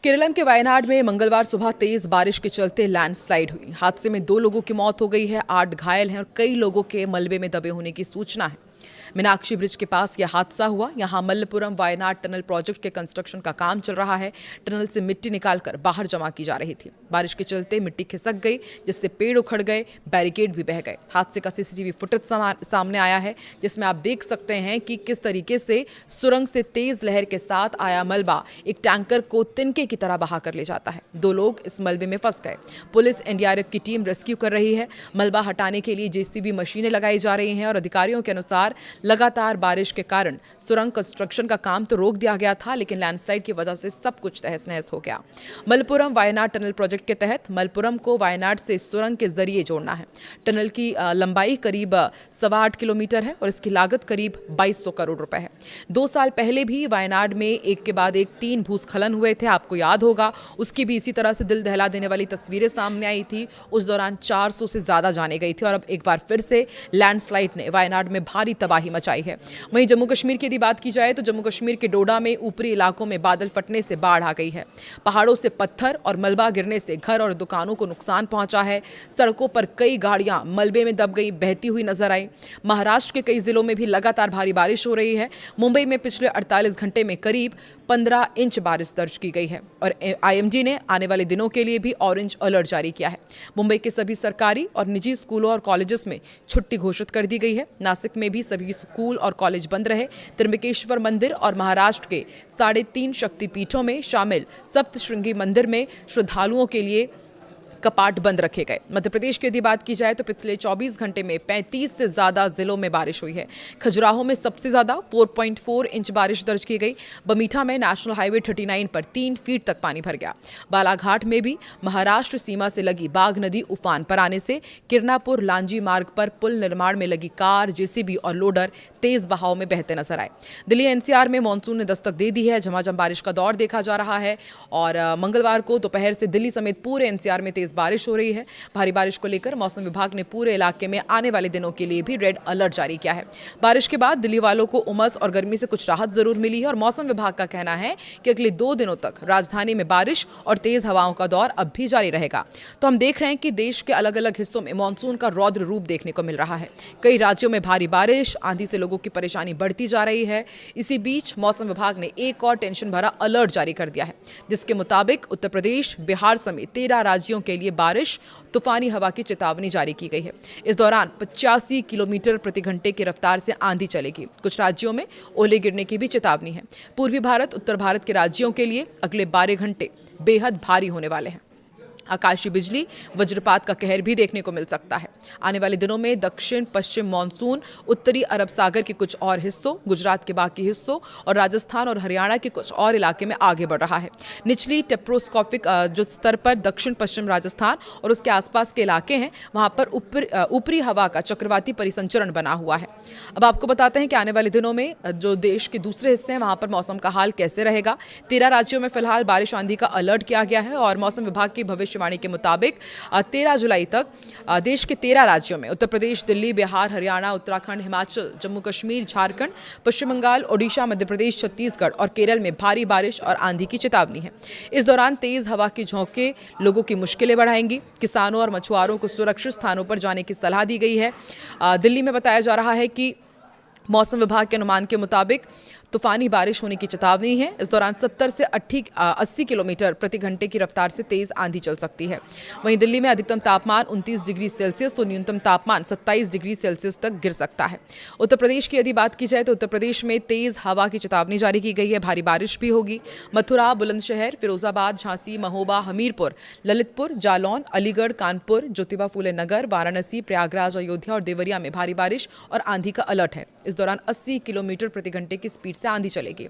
केरल के वायनाड में मंगलवार सुबह तेज बारिश के चलते लैंडस्लाइड हुई। हादसे में 2 लोगों की मौत हो गई है, 8 घायल हैं और कई लोगों के मलबे में दबे होने की सूचना है। मीनाक्षी ब्रिज के पास यह हादसा हुआ। यहां मल्लपुरम वायनाड टनल प्रोजेक्ट के कंस्ट्रक्शन का काम चल रहा है। टनल से मिट्टी निकालकर बाहर जमा की जा रही थी। बारिश के चलते मिट्टी खिसक गई, जिससे पेड़ उखड़ गए, बैरिकेड भी बह गए। हादसे का सीसीटीवी फुटेज सामने आया है, जिसमें आप देख सकते हैं कि किस तरीके से सुरंग से तेज लहर के साथ आया मलबा एक टैंकर को तिनके की तरह बहा कर ले जाता है। 2 लोग इस मलबे में फंस गए। पुलिस एनडीआरएफ की टीम रेस्क्यू कर रही है। मलबा हटाने के लिए जेसीबी मशीनें लगाई जा रही हैं और अधिकारियों के अनुसार लगातार बारिश के कारण सुरंग कंस्ट्रक्शन का काम तो रोक दिया गया था, लेकिन लैंडस्लाइड की वजह से सब कुछ तहस नहस हो गया। मलपुरम वायनाड टनल प्रोजेक्ट के तहत मलपुरम को वायनाड से सुरंग के जरिए जोड़ना है। टनल की लंबाई करीब 8.25 किलोमीटर है और इसकी लागत करीब 2200 करोड़ रुपए है। 2 साल पहले भी वायनाड में एक के बाद एक 3 भूस्खलन हुए थे, आपको याद होगा। उसकी भी इसी तरह से दिल दहला देने वाली तस्वीरें सामने आई थी। उस दौरान 400 से ज्यादा जाने गई थी और अब एक बार फिर से लैंडस्लाइड ने वायनाड में भारी तबाही मचाई है। वहीं जम्मू कश्मीर की यदि बात की जाए तो जम्मू कश्मीर के डोडा में ऊपरी इलाकों में बादल फटने से बाढ़ आ गई है। पहाड़ों से पत्थर और मलबा गिरने से घर और दुकानों को नुकसान पहुंचा है। सड़कों पर कई गाड़ियां मलबे में दब गई, बहती हुई नजर आई। महाराष्ट्र के कई जिलों में भी लगातार भारी बारिश हो रही है। मुंबई में पिछले 48 घंटे में करीब 15 इंच बारिश दर्ज की गई है और आईएमडी ने आने वाले दिनों के लिए भी ऑरेंज अलर्ट जारी किया है। मुंबई के सभी सरकारी और निजी स्कूलों और कॉलेजेस में छुट्टी घोषित कर दी गई है। नासिक में भी सभी स्कूल और कॉलेज बंद रहे। त्र्यंबकेश्वर मंदिर और महाराष्ट्र के 3.5 शक्तिपीठों में शामिल सप्तशृंगी मंदिर में श्रद्धालुओं के लिए कपाट बंद रखे गए। मध्य प्रदेश की यदि बात की जाए तो पिछले 24 घंटे में 35 से ज्यादा जिलों में बारिश हुई है। खजुराहो में सबसे ज्यादा 4.4 इंच बारिश दर्ज की गई। बमीठा में नेशनल हाईवे 39 पर 3 फीट तक पानी भर गया। बालाघाट में भी महाराष्ट्र सीमा से लगी बाघ नदी उफान पर आने से किरनापुर लांजी मार्ग पर पुल निर्माण में लगी कार, जेसीबी और लोडर तेज बहाव में बहते नजर आए। दिल्ली एनसीआर में मानसून ने दस्तक दे दी है। झमाझम बारिश का दौर देखा जा रहा है और मंगलवार को दोपहर से दिल्ली समेत पूरे एनसीआर में तेज बारिश हो रही है। भारी बारिश को लेकर मौसम विभाग ने पूरे इलाके में आने वाले दिनों के लिए भी रेड अलर्ट जारी किया है। बारिश के बाद दिल्ली वालों को उमस और गर्मी से कुछ राहत जरूर मिली है और मौसम विभाग का कहना है कि अगले 2 दिनों तक राजधानी में बारिश और तेज हवाओं का दौर अब भी जारी रहेगा। तो हम देख रहे हैं कि देश के अलग अलग हिस्सों में मानसून का रौद्र रूप देखने को मिल रहा है। कई राज्यों में भारी बारिश, आंधी से लोगों की परेशानी बढ़ती जा रही है। इसी बीच मौसम विभाग ने एक और टेंशन भरा अलर्ट जारी कर दिया है, जिसके मुताबिक उत्तर प्रदेश, बिहार समेत 13 राज्यों के लिए बारिश, तूफानी हवा की चेतावनी जारी की गई है। इस दौरान 85 किलोमीटर प्रति घंटे की रफ्तार से आंधी चलेगी। कुछ राज्यों में ओले गिरने की भी चेतावनी है। पूर्वी भारत, उत्तर भारत के राज्यों के लिए अगले 12 घंटे बेहद भारी होने वाले हैं। आकाशीय बिजली, वज्रपात का कहर भी देखने को मिल सकता है। आने वाले दिनों में दक्षिण पश्चिम मानसून उत्तरी अरब सागर के कुछ और हिस्सों, गुजरात के बाकी हिस्सों और राजस्थान और हरियाणा के कुछ और इलाके में आगे बढ़ रहा है। निचली टेप्रोस्कोपिक जो स्तर पर दक्षिण पश्चिम राजस्थान और उसके आसपास के इलाके हैं, वहां पर ऊपरी हवा का चक्रवाती परिसंचरण बना हुआ है। अब आपको बताते हैं कि आने वाले दिनों में जो देश के दूसरे हिस्से हैं, वहां पर मौसम का हाल कैसे रहेगा। 13 राज्यों में फिलहाल बारिश आंधी का अलर्ट किया गया है और मौसम विभाग की भविष्यवाणी के मुताबिक 13 जुलाई तक देश के 13 राज्यों में उत्तर प्रदेश, दिल्ली, बिहार, हरियाणा, उत्तराखंड, हिमाचल, जम्मू कश्मीर, झारखंड, पश्चिम बंगाल, ओडिशा, मध्य प्रदेश, छत्तीसगढ़ और केरल में भारी बारिश और आंधी की चेतावनी है। इस दौरान तेज हवा के झोंके लोगों की मुश्किलें बढ़ाएंगी। किसानों और मछुआरों को सुरक्षित स्थानों पर जाने की सलाह दी गई है। दिल्ली में बताया जा रहा है कि मौसम विभाग के अनुमान के मुताबिक तूफानी बारिश होने की चेतावनी है। इस दौरान 70 से 80 किलोमीटर प्रति घंटे की रफ्तार से तेज आंधी चल सकती है। वहीं दिल्ली में अधिकतम तापमान 29 डिग्री सेल्सियस तो न्यूनतम तापमान 27 डिग्री सेल्सियस तक गिर सकता है। उत्तर प्रदेश की यदि बात की जाए तो उत्तर प्रदेश में तेज हवा की चेतावनी जारी की गई है। भारी बारिश भी होगी। मथुरा, बुलंदशहर, फिरोजाबाद, झांसी, महोबा, हमीरपुर, ललितपुर, जालौन, अलीगढ़, कानपुर, ज्योतिबा फूले नगर, वाराणसी, प्रयागराज, अयोध्या और देवरिया में भारी बारिश और आंधी का अलर्ट है। इस दौरान 80 किलोमीटर प्रति घंटे की स्पीड से आंधी चलेगी।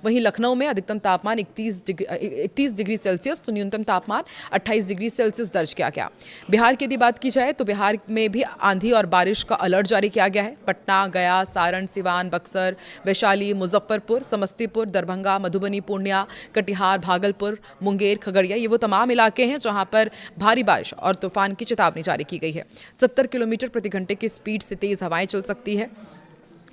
वहीं लखनऊ में अधिकतम तापमान 31 डिग्री सेल्सियस तो न्यूनतम तापमान 28 डिग्री सेल्सियस दर्ज किया गया। बिहार की यदि बात की जाए तो बिहार में भी आंधी और बारिश का अलर्ट जारी किया गया है। पटना, गया, सारण, सिवान, बक्सर, वैशाली, मुजफ्फरपुर, समस्तीपुर, दरभंगा, मधुबनी, पूर्णिया, कटिहार, भागलपुर, मुंगेर, खगड़िया, ये वो तमाम इलाके हैं जहां पर भारी बारिश और तूफान की चेतावनी जारी की गई है। 70 किलोमीटर प्रति घंटे की स्पीड से तेज हवाएं चल सकती है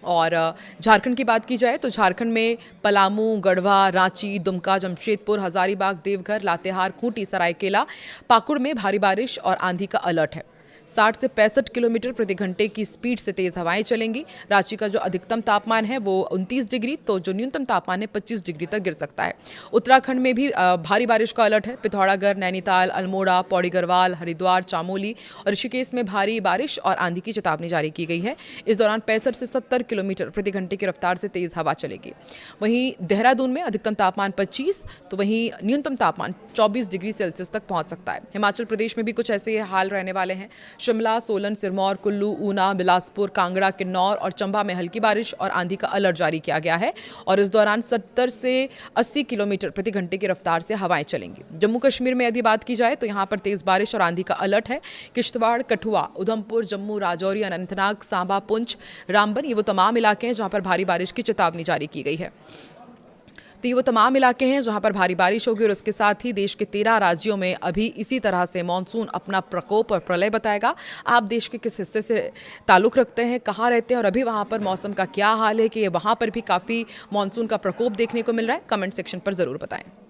और झारखंड की बात की जाए तो झारखंड में पलामू, गढ़वा, रांची, दुमका, जमशेदपुर, हजारीबाग, देवघर, लातेहार, खूंटी, सरायकेला, पाकुड़ में भारी बारिश और आंधी का अलर्ट है। 60 से 65 किलोमीटर प्रति घंटे की स्पीड से तेज हवाएं चलेंगी। रांची का जो अधिकतम तापमान है वो 29 डिग्री, तो जो न्यूनतम तापमान है 25 डिग्री तक गिर सकता है। उत्तराखंड में भी भारी बारिश का अलर्ट है। पिथौरागढ़, नैनीताल, अल्मोड़ा, पौड़ी गढ़वाल, हरिद्वार, चामोली और ऋषिकेश में भारी बारिश और आंधी की चेतावनी जारी की गई है। इस दौरान 65 से 70 किलोमीटर प्रति घंटे की रफ्तार से तेज हवा चलेगी। वहीं देहरादून में अधिकतम तापमान 25, तो वहीं न्यूनतम तापमान 24 डिग्री सेल्सियस तक पहुंच सकता है। हिमाचल प्रदेश में भी कुछ ऐसे हाल रहने वाले हैं। शिमला, सोलन, सिरमौर, कुल्लू, ऊना, बिलासपुर, कांगड़ा, किन्नौर और चंबा में हल्की बारिश और आंधी का अलर्ट जारी किया गया है और इस दौरान 70 से 80 किलोमीटर प्रति घंटे की रफ्तार से हवाएं चलेंगी। जम्मू कश्मीर में यदि बात की जाए तो यहां पर तेज बारिश और आंधी का अलर्ट है। किश्तवाड़, कठुआ, उधमपुर, जम्मू, राजौरी, अनंतनाग, सांबा, पुंछ, रामबन, ये वो तमाम इलाके हैं जहां पर भारी बारिश की चेतावनी जारी की गई है। तो ये वो तमाम इलाके हैं जहां पर भारी बारिश होगी और उसके साथ ही देश के 13 राज्यों में अभी इसी तरह से मॉनसून अपना प्रकोप और प्रलय बताएगा। आप देश के किस हिस्से से ताल्लुक़ रखते हैं, कहाँ रहते हैं और अभी वहां पर मौसम का क्या हाल है कि वहां पर भी काफ़ी मॉनसून का प्रकोप देखने को मिल रहा है, कमेंट सेक्शन पर ज़रूर बताएं।